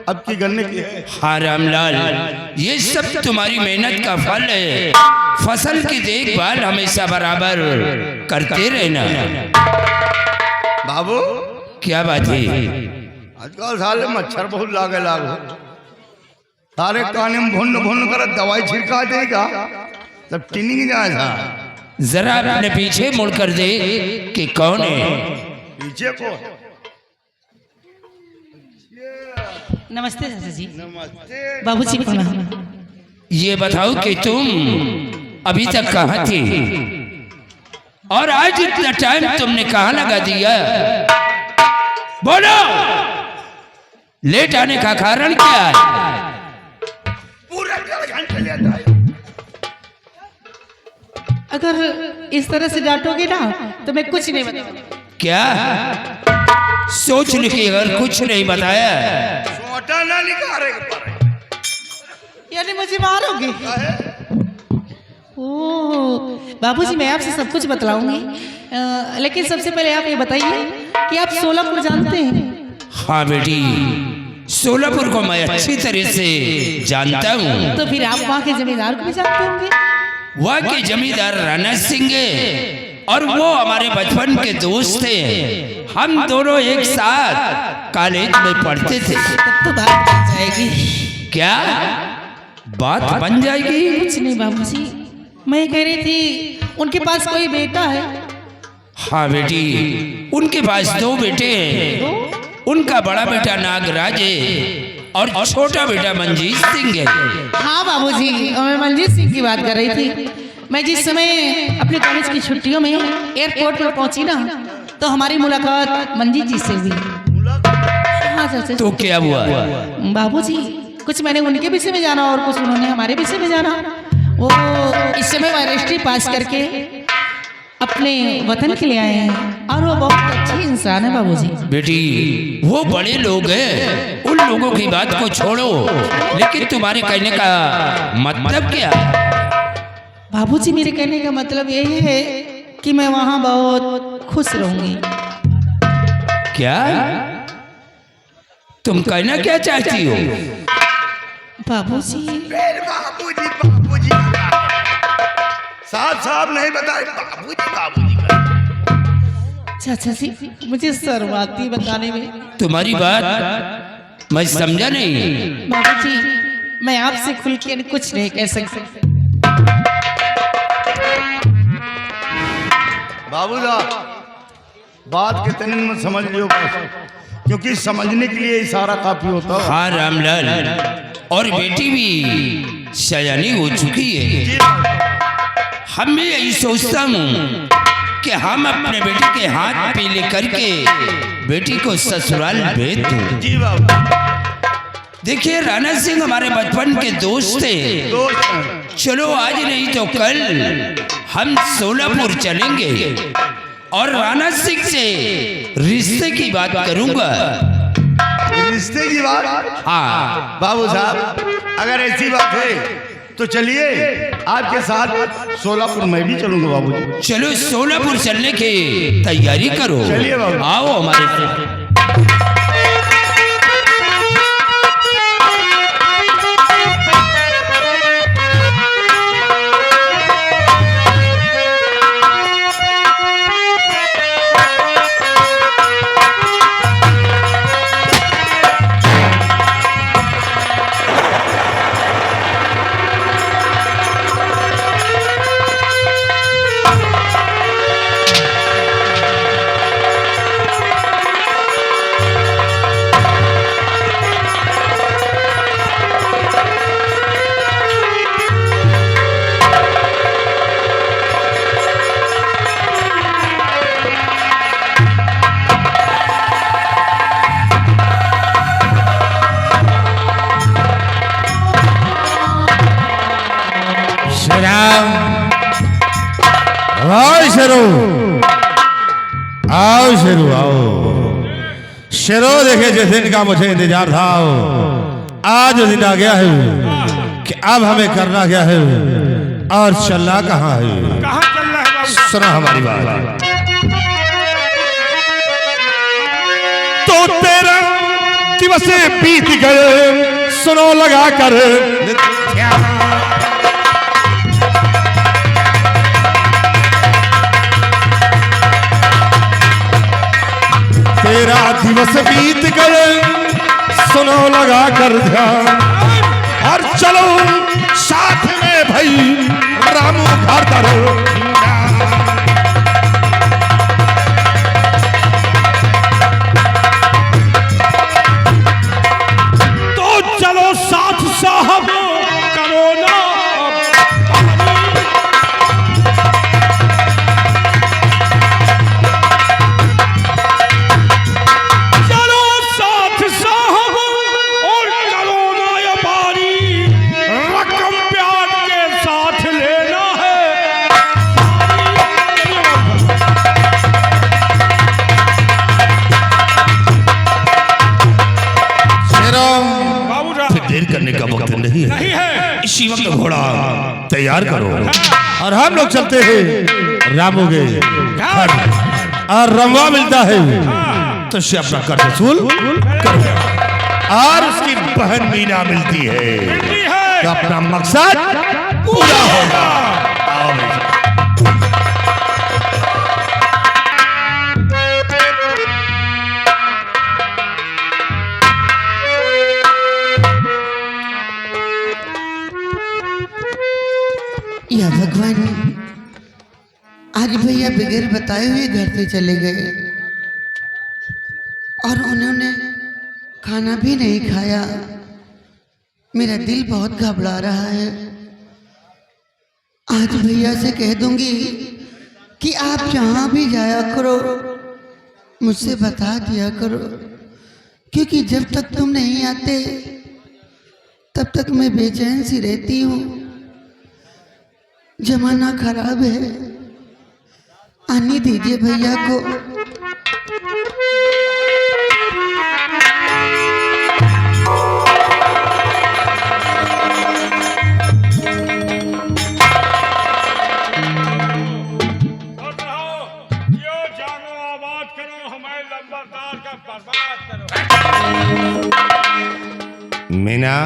अब की गन्ने की है। हाँ रामलाल, ये सब तुम्हारी मेहनत का फल है। फसल की देखभाल हमेशा बराबर करते रहना। बाबू क्या बात है? आजकल साले मच्छर बहुत लागे लागो, सारे काने में भुन भुन कर दवाई छिड़का देगा तब टिनिंग जाए था। जरा अपने पीछे मुड़कर दे कि कौन है। पीछे को नमस्ते चाचा जी। नमस्ते बाबूजी प्रणाम। ये बताओ कि तुम अभी तक कहाँ थे और आज इतना टाइम तुमने कहाँ लगा दिया? बोलो, लेट आने का कारण क्या है? पूरा 1.5 घंटे लेता है। अगर इस तरह से डांटोगे ना तो मैं कुछ नहीं बताऊंगी। क्या सोच लिखी अगर कुछ नहीं बताया? सोटा ना निकाले यानी मुझे मारोगे? ओह बाबूजी, मैं आपसे सब कुछ बतलाऊंगी, लेकिन सबसे पहले आप ये बताइए कि आप सोलापुर जानते हैं? हाँ बेटी, सोलापुर को मैं अच्छी तरह से जानता हूँ। तो फिर आप वहाँ के जमींदार को भी जानते होंगे? वहाँ के जमींदार राणा सिंह है और वो हमारे बचपन के दोस्त थे। हम दोनों एक साथ कॉलेज में पढ़ते थे। तब तो बात बन जाएगी। क्या बात बन जाएगी? कुछ नहीं बाबूजी, मैं कह रही थी उनके पास कोई बेटा है? हाँ बेटी, उनके पास 2 बेटे हैं। उनका बड़ा बेटा नागराज है और छोटा बेटा मंजीत सिंह है। हाँ बाबूजी, मैं मंजीत सिंह की बात कर रही थी। मैं जिस समय अपने कॉलेज की छुट्टियों में एयरपोर्ट पर पहुंची ना, तो हमारी मुलाकात मंजीत जी से हुई। हाँ चाचा। तो क्या हुआ? बाबूजी, कुछ मैंने उनके विषय में जाना और कुछ उन्होंने हमारे विषय में जाना। वो इस समय मास्टरी पास करके अपने वतन के लिए आए हैं और वो बहुत अच्छे इंसान है बाबूजी। बेटी, वो बड़े लोग हैं, उन लोगों की बात को छोड़ो। लेकिन तुम्हारे कहने का मतलब क्या? बाबूजी, मेरे कहने का मतलब यही है कि मैं वहाँ बहुत खुश रहूंगी। क्या तुम कहना क्या चाहती हो? बाबूजी, बाबूजी बाबूजी साहब साहब नहीं बताए, बाबूजी बाबूजी चाचा जी, मुझे शर्माती बताने में। तुम्हारी बात मैं समझा नहीं। बाबूजी, मैं आपसे खुल के कुछ नहीं कह सकती। बाबू साहब, बात कितने में समझ लियो बस, क्योंकि समझने के लिए इशारा काफी होता है। हाँ रामलाल, और बेटी भी सयानी हो चुकी है। हम भी यही सोचता हूँ कि हम अपने बेटे के हाथ पीले करके बेटी को ससुराल भेज दूं। जी बाबू। देखिए, राणा सिंह हमारे बचपन के दोस्त थे। चलो आज नहीं तो कल हम सोलापुर चलेंगे और राणा सिंह से रिश्ते की बात करूंगा। रिश्ते की बात? हाँ बाबू साहब, अगर ऐसी बात है तो चलिए आपके साथ सोलापुर मैं भी चलूंगा बाबूजी। चलो सोलापुर चलने की तैयारी करो। चलिए बाबू। आओ हमारे साथ। आओ शेरो, आओ शेरो, आओ शेरो। देखे जिस दिन का मुझे इंतजार था, आज दिन आ गया है कि अब हमें करना क्या है और चलना कहाँ है। कहाँ चलना है बाबू? सुना हमारी बात। तो तेरा दिवस बीत गए सुनो लगा कर तेरा दिवस बीत गए सुनो लगा कर ध्यान और चलो साथ में भाई रामू घर करो तो चलो साथ साहब करो ना करने का वक्त नहीं है। इसी वक्त घोड़ा तैयार करो और हम लोग चलते हैं रामू के घर और रमवा मिलता है तो से अपना कर्ज वसूल करो और उसकी बहन मीना मिलती है तो अपना मकसद पूरा होगा। या भगवान, आज भैया बगैर बताए हुए घर से चले गए और उन्होंने खाना भी नहीं खाया। मेरा दिल बहुत घबरा रहा है। आज भैया से कह दूंगी कि आप जहाँ भी जाया करो मुझसे बता दिया करो, क्योंकि जब तक तुम नहीं आते तब तक मैं बेचैन सी रहती हूँ। जमाना खराब है, आने दीजिए भैया को। मीना,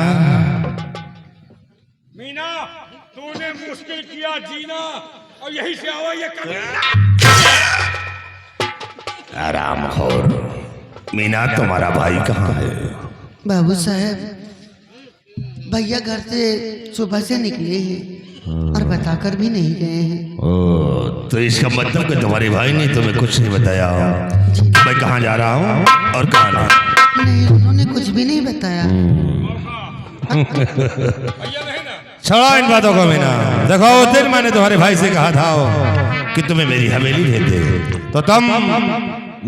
मीना, तूने मुश्किल किया जीना और यही से आवा ये कर। आराम खोर। मीना, तुम्हारा भाई कहाँ है? बाबू साहब, भैया घर से सुबह से निकले हैं और बताकर भी नहीं गए हैं। ओ, तो इसका मतलब कि तुम्हारे भाई ने तुम्हें कुछ नहीं बताया मैं कहाँ जा रहा हूँ और कहाँ नहीं? नहीं, उन्होंने कुछ भी नहीं बताया। छोड़ो इन बातों को मीना। देखो उस दिन मैंने तुम्हारे भाई से कहा था कि तुम्हें मेरी हवेली देते, तो तुम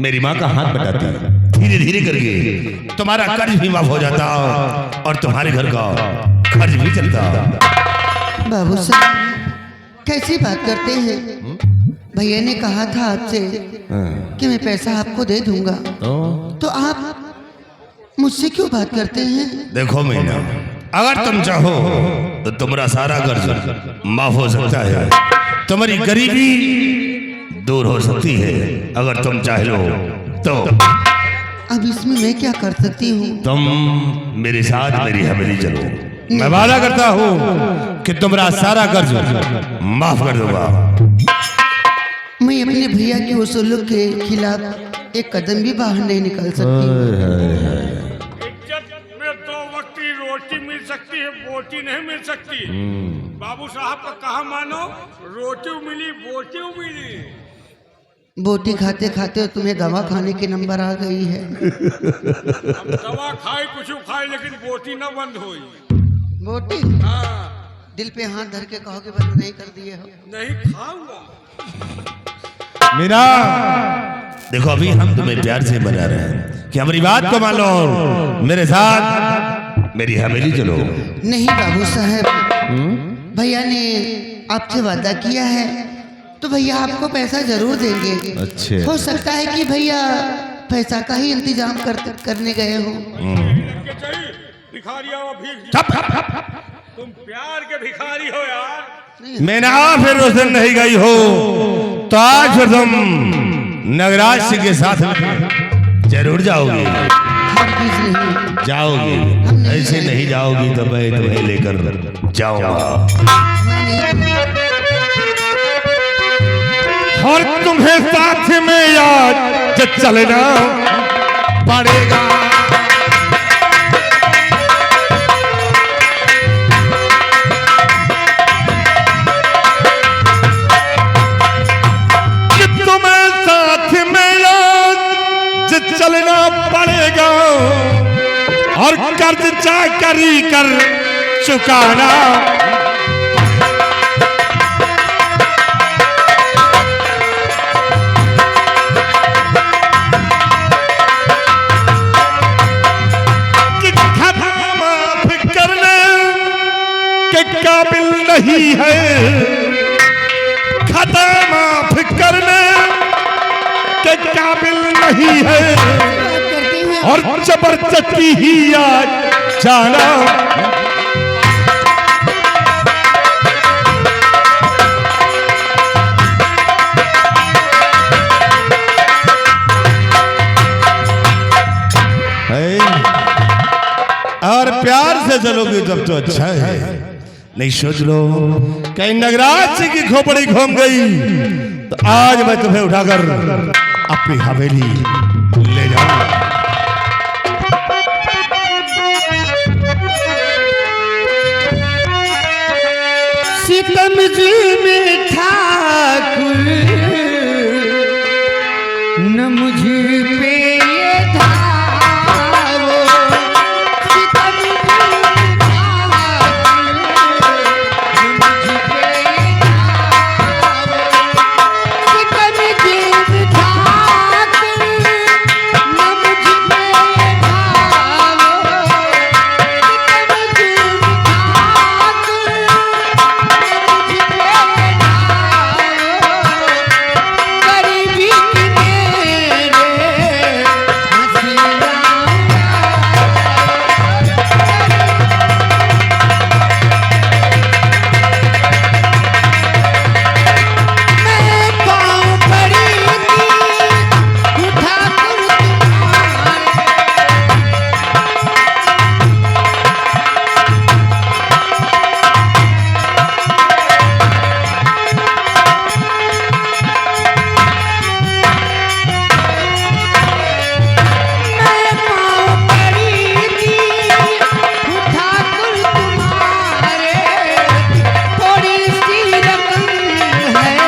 मेरी माँ का हाथ बटाती। धीरे धीरे करके तुम्हारा कर्ज भी माफ हो जाता और तुम्हारे घर का खर्च भी चलता। बाबू साहब, कैसी बात करते हैं? भैया ने कहा था आपसे कि मैं पैसा आपको दे दूंगा, तो आप मुझसे क्यों बात करते हैं? देखो मीना, अगर तुम चाहो तो तुम्हारा सारा कर्ज माफ हो सकता है, तुम्हारी गरीबी दूर हो सकती है अगर तुम चाहे लो तो। अब इसमें मैं क्या कर सकती हूँ? तुम मेरे साथ मेरी हवेली चलो, मैं वादा करता हूँ कि तुम्हारा सारा कर्ज माफ कर दूंगा। मैं अपने भैया के उसूलों के खिलाफ एक कदम भी बाहर नहीं निकल सकती। इज्जत में दो वक्त की रोटी मिल सकती है, बोटी नहीं मिल सकती। बाबू साहब का कहा मानो, रोटी मिली बोटी मिली। बोटी खाते खाते तुम्हें दवा खाने की नंबर आ गई है। दवा खाए कुछ खाए लेकिन बोटी न बंद हुई। बोटी? हाँ। दिल पे हाथ धर के कहोगे बंद नहीं कर दिए हो? नहीं खाऊंगा। मीना, देखो अभी हम तुम्हें प्यार से बना रहे हैं कि हमारी बात को मान लो और मेरे साथ मेरी हवेली चलो। नहीं बाबू साहब, भैया ने आपसे वादा किया है तो भैया आपको पैसा जरूर देंगे। अच्छे। हो सकता है कि भैया पैसा का ही इंतजाम करने गए हो। भिखारी आओ, तुम प्यार के भिखारी हो यार। मीना, फिर उस दिन नहीं गई हो तो आज फिर तुम नगराज सिंह के साथ जरूर जाओगे। हरगिज नहीं। जाओगी, ऐसे नहीं जाओगी तो मैं तुम्हें लेकर जाऊंगा मैं नहीं और तुम्हें साथ में याद चलना पड़ेगा। तुम्हें साथ में याद चलना पड़ेगा और कर्ज चाकरी कर चुकाना। काबिल नहीं है खता माफ करने के काबिल नहीं है और जबरदस्ती ही आज जाना। और प्यार से चलोगे तब तो अच्छा है, नहीं सोच लो कहीं नगराज की खोपड़ी घूम गई तो आज मैं तुम्हें उठाकर अपनी हवेली ले जाऊंगा। सितम जी में ठाकुर न मुझे पे ये धावो। सितम जी में ठाकुर न मुझे पे ये धावो। सितम जी में ठाकुर न मुझे पे ये धावो। सितम जी में ठाकुर गरीबी की मेरे हसीना मैं पाँव पड़ी थी उठा कर तुम्हारे। मैं पाँव पड़ी थी उठा कर तुम्हारे। थोड़ी सी रकम है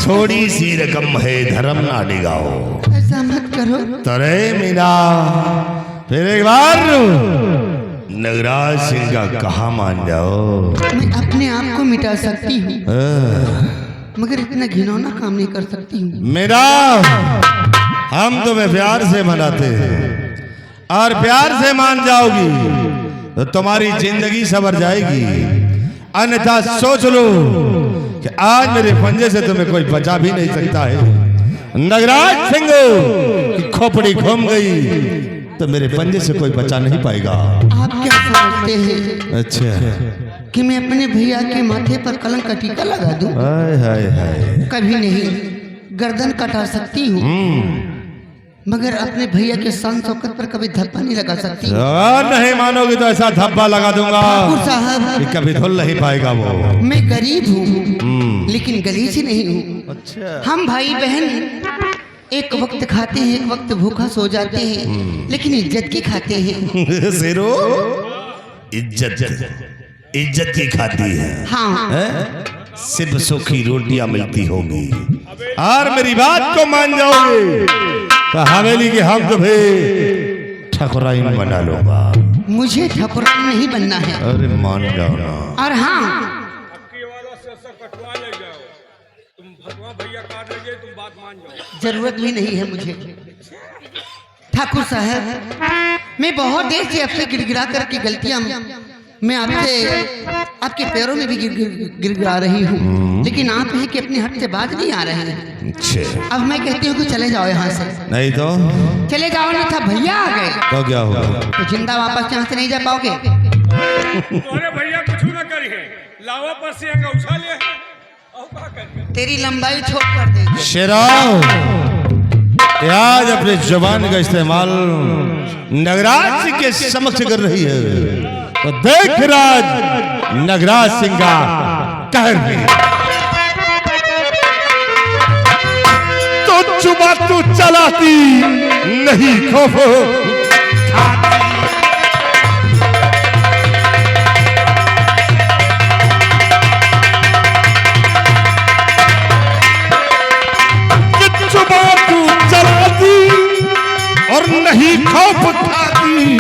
थोड़ी सी रकम है धर्म ना डिगाओ। ऐसा मत करो। तरे मीना फिर एक बार नगराज सिंह का कहा मान जाओ। मैं अपने आप को मिटा सकती हूँ मगर इतना घिनौना काम नहीं कर सकती हूँ। मेरा हम तुम्हें प्यार से मनाते हैं और प्यार से मान जाओगी तो तुम्हारी जिंदगी संवर जाएगी, अन्यथा सोच लो कि आज मेरे पंजे से तुम्हें कोई बचा भी नहीं सकता है। नगराज सिंह की खोपड़ी घूम गई तो मेरे पंजे से कोई बचा नहीं पाएगा। आप क्या समझते हैं अच्छा कि मैं अपने भैया के माथे पर कलंक का टीका लगा दूं? हाय हाय हाय। कभी नहीं। गर्दन कटा सकती हूँ मगर अपने भैया के शान शौकत पर कभी धब्बा नहीं लगा सकती। नहीं मानोगे तो ऐसा धब्बा लगा दूंगा ठाकुर साहब कि कभी धुल नहीं पाएगा वो। मैं गरीब हूँ लेकिन गलीची नहीं हूँ। अच्छा हम भाई बहन एक वक्त खाते हैं, एक वक्त भूखा सो जाते हैं, लेकिन इज्जत की खाते हैं। शेरो इज्जत की खाती है। हाँ सिर्फ सूखी रोटियां मिलती होगी और मेरी बात को मान जाओगे तो हवेली के हम तुम्हें ठकुराइन बना लूंगा। मुझे ठकुराइन नहीं बनना है। अरे मान जाओ ना। और हाँ अबकी वाला से कटवा ले जाओ, तुम भगवा भैया काट ले तुम बात मान जाओ। जरूरत भी नहीं है मुझे। ठाकुर साहब मैं बहुत देर से आपसे गिड़गिड़ा करके गलतियां मैं आपसे आपके पैरों में भी गिड़गिड़ा रही हूँ, लेकिन आप हैं कि अपने हट से बाज नहीं आ रहे हैं। अच्छा, अब मैं कहती हूँ कि चले जाओ यहाँ से। नहीं तो चले जाओ, ना था भैया आ गए तो क्या होगा? तो जिंदा वापस यहाँ से नहीं जा पाओगे। अरे भैया कुछ ना करिए, लावा पर से उछा ले और क्या करिए? तेरी लंबाई छोड़ कर देंगे। शेराव, आज अपने जबान का इस्तेमाल नगराज के समक्ष कर रही है, तो देख राज नगराज सिंह का कहर भी। तो चुबा तू चलाती नहीं खौफ और नहीं खौफ खाती,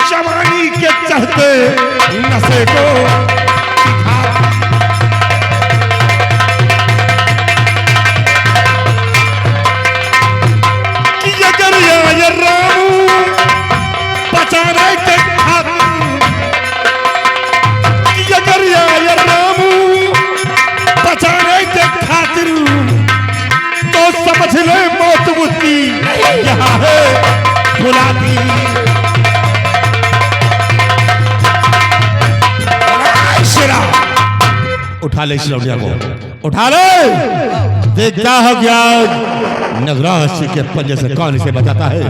जवानी के चढ़ते नशे को कि अगर ये रामू बचाने के खातिर, कि अगर ये रामू बचाने के खातिर, तो समझ ले मौत उसकी यहाँ है बुलाती। उठा ले इस लौटिया को, उठा ले। देखता है क्या नगराज सिंह के पंजे से कौन इसे बचाता है।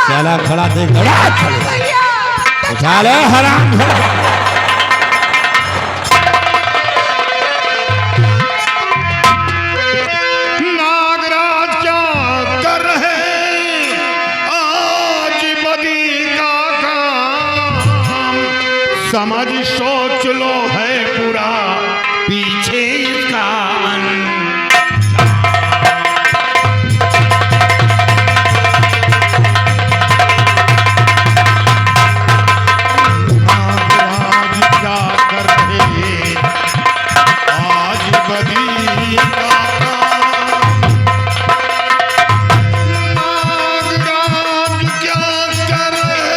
चला खड़ा देख, उठा ले हराम। समझ सोच लो है पूरा पीछे इसका नागराज क्या कर रहे आज बदी का नागराज क्या कर रहे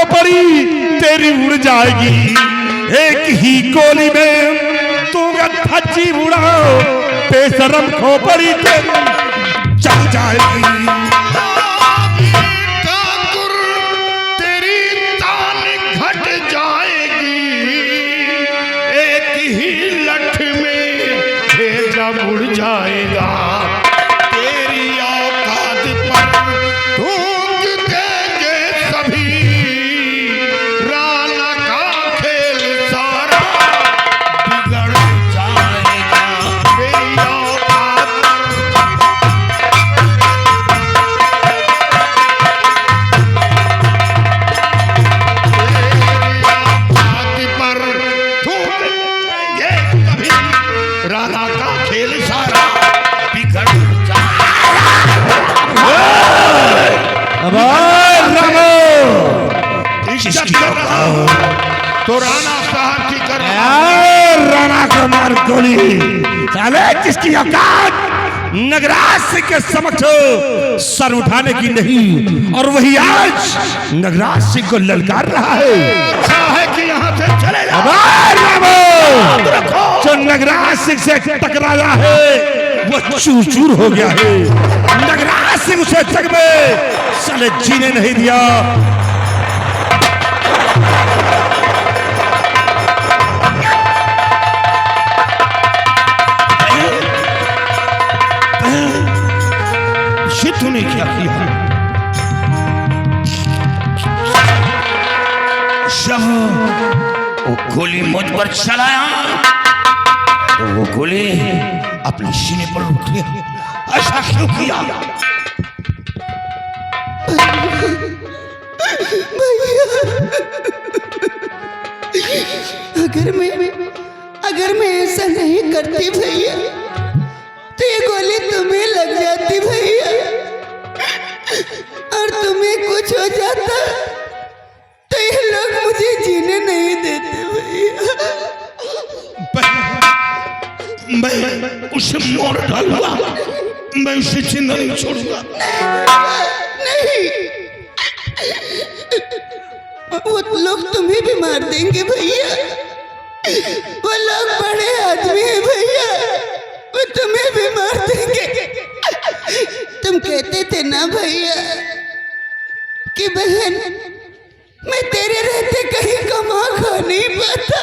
खोपड़ी तेरी उड़ जाएगी, एक ही गोली में तू धज्जी उड़ाओ, बेशरम खोपड़ी तेरी चल जाएगी। ठाकुर तेरी तान घट जाएगी, एक ही लठ में भेजा मुड़ जाएगा, तेरी औकात पर थूक देंगे सभी, राना का खेल सारा बिगड़ जाएगा, तेरी औकात पर थूक देंगे सभी, राना का खेल सारा बिगड़ इज्जत कर रहा हूं तो राणा साहब की कर रहा हूं। राणा को मार गोली, साले जिसकी औकात नगराज सिंह के समक्ष सर उठाने की नहीं, और वही आज नगराज सिंह को ललकार रहा है। अच्छा है कि यहाँ से चले जाओ। जो नगराज सिंह से टकराया है वो चूर चूर हो गया है। नगराज सिंह उसे जग में साले जीने नहीं दिया। ये तूने क्या किया? जब वो गोली मुझ पर चलाया तो वो गोली अपने सीने पर उठ गया। ऐसा क्यों किया? अगर मैं ऐसा नहीं करती भैया तो ये गोली तुम्हें लग जाती भैया, और तुम्हें कुछ हो जाता तो ये लोग मुझे जीने नहीं देते भैया। मैं उसे मार डालूंगा, मैं उसे जिंदा नहीं छोड़ूंगा। नहीं, वो लोग तुम्हें भी मार देंगे भैया। वो लोग बड़े आदमी हैं भैया, वो तुम्हें भी मार देंगे। तुम कहते थे ना भैया कि बहन मैं तेरे रहते कहीं कमा खा नहीं पाता,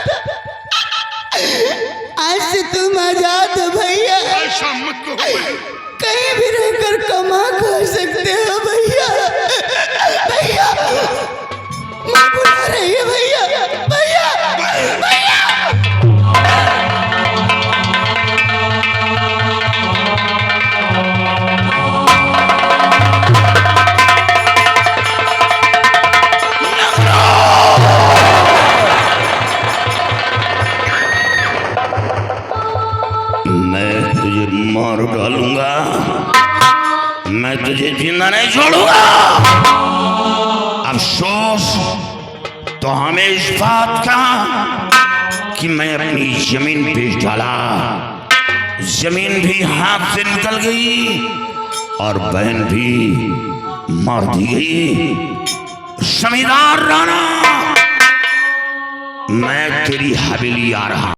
आज से तुम आजाद हो भैया, ऐसा मत कहो, कहीं भी रहकर कमा खा सकते हो भैया। भैया माँ बुला रही है भैया, भैया भैया। मैं तुझे मार डालूंगा, मैं तुझे जिंदा नहीं छोड़ूंगा। अफसोस तो हमें इस बात का कि मैं अपनी जमीन बेच डाला, जमीन भी हाथ से निकल गई और बहन भी मार दी गई। जमींदार राणा, मैं तेरी हवेली आ रहा।